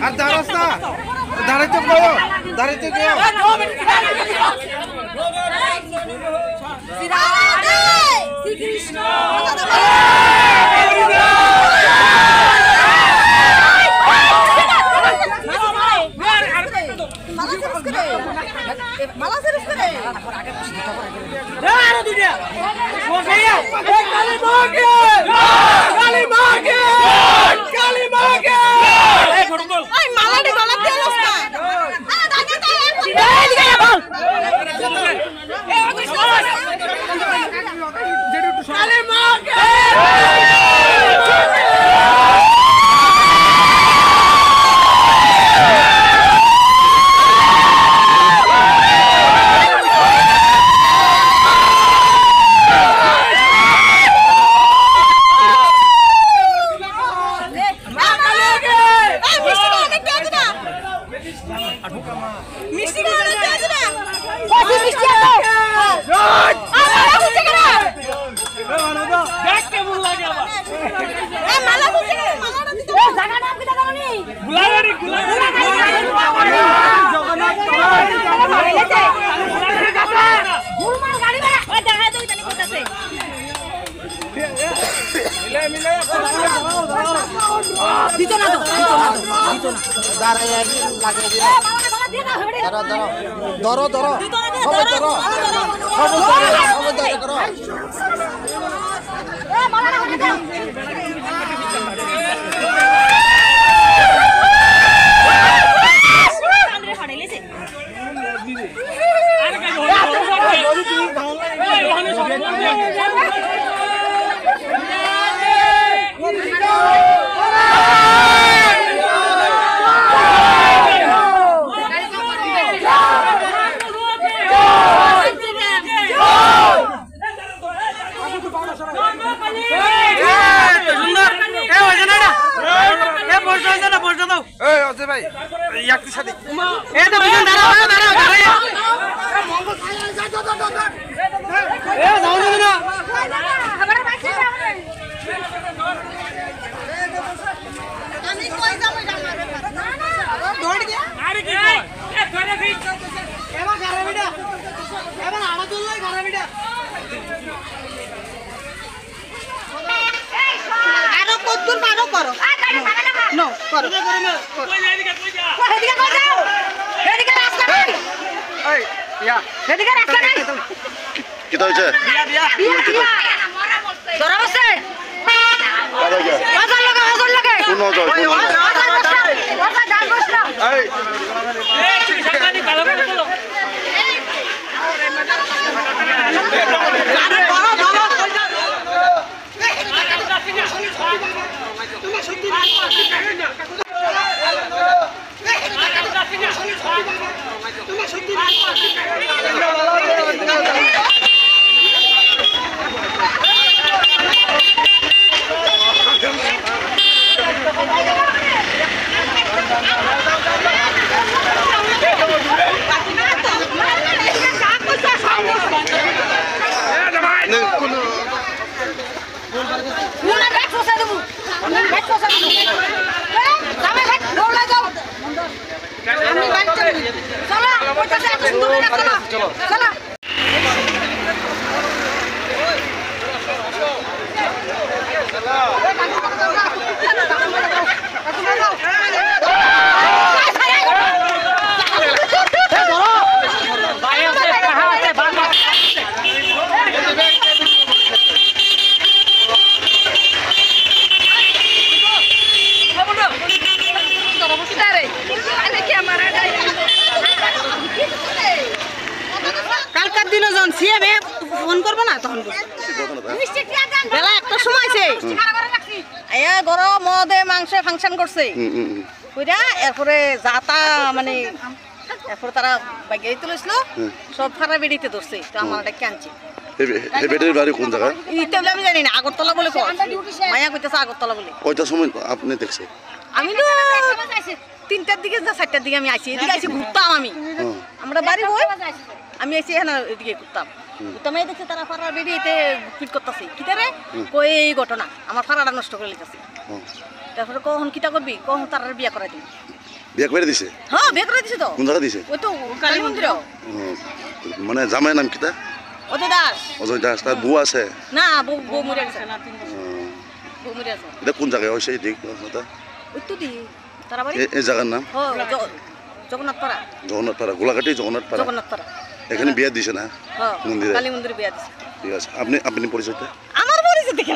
আর দাঁড়াস না, দাঁড়াইতে গো, দাঁড়াইতে গো। শ্রীকৃষ্ণ ফাংশন করছে কইরা এরপরে যাতা মানে এরপর তারা বাইকে তুলেছিল সব ফারা বেরিতে ধরছে তো আমার এটা ক্যান্সি এই বেটের বাড়ি কোন জায়গা এইটা আমি জানি না আগরতলা বলে কয় মায়া কইতাছে আগরতলা বলে কয়টার সময় আপনি দেখছে আমি তো 3টার দিকে না 4টার দিকে আমি আইছি এদিকে আইছি ঘুরতাম আমি আমরা এরপরে বাড়ি বই আমি এসে এখানে এদিকে করতাম করতাম এই দেখছি তারা ফাড়ার বেরিয়েতে ফিট করতেছি কিতা রে কই এই ঘটনা আমার ফাড়াটা নষ্ট করে লিখতেছি তারপরে কখন কিতা করবি কখন তার বিয়া করাই দিবি বিয়া করে দিছে হ্যাঁ বিয়া করে দিছে তো কোন জায়গা দিছে ওই তো কালী মন্দির মানে জামাই নাম কিতা অজয় দাস অজয় দাস তার বউ আছে না বউ মরে গেছে বউ মরে আছে এটা কোন জায়গায় হয়েছে ঠিক ওই তো দি তারা বাড়ি এই জায়গার নাম জগন্নাথ পাড়া জগন্নাথপাড়া গোলাঘাটি জগন্নাথপাড়া জগন্নাথ পাড়া এখানে বিয়া দিছে না হ্যাঁ মন্দিরে কালী মন্দিরে বিয়া দিছে ঠিক আছে আপনি পরিচয়টা আমার পরিচিত দেখে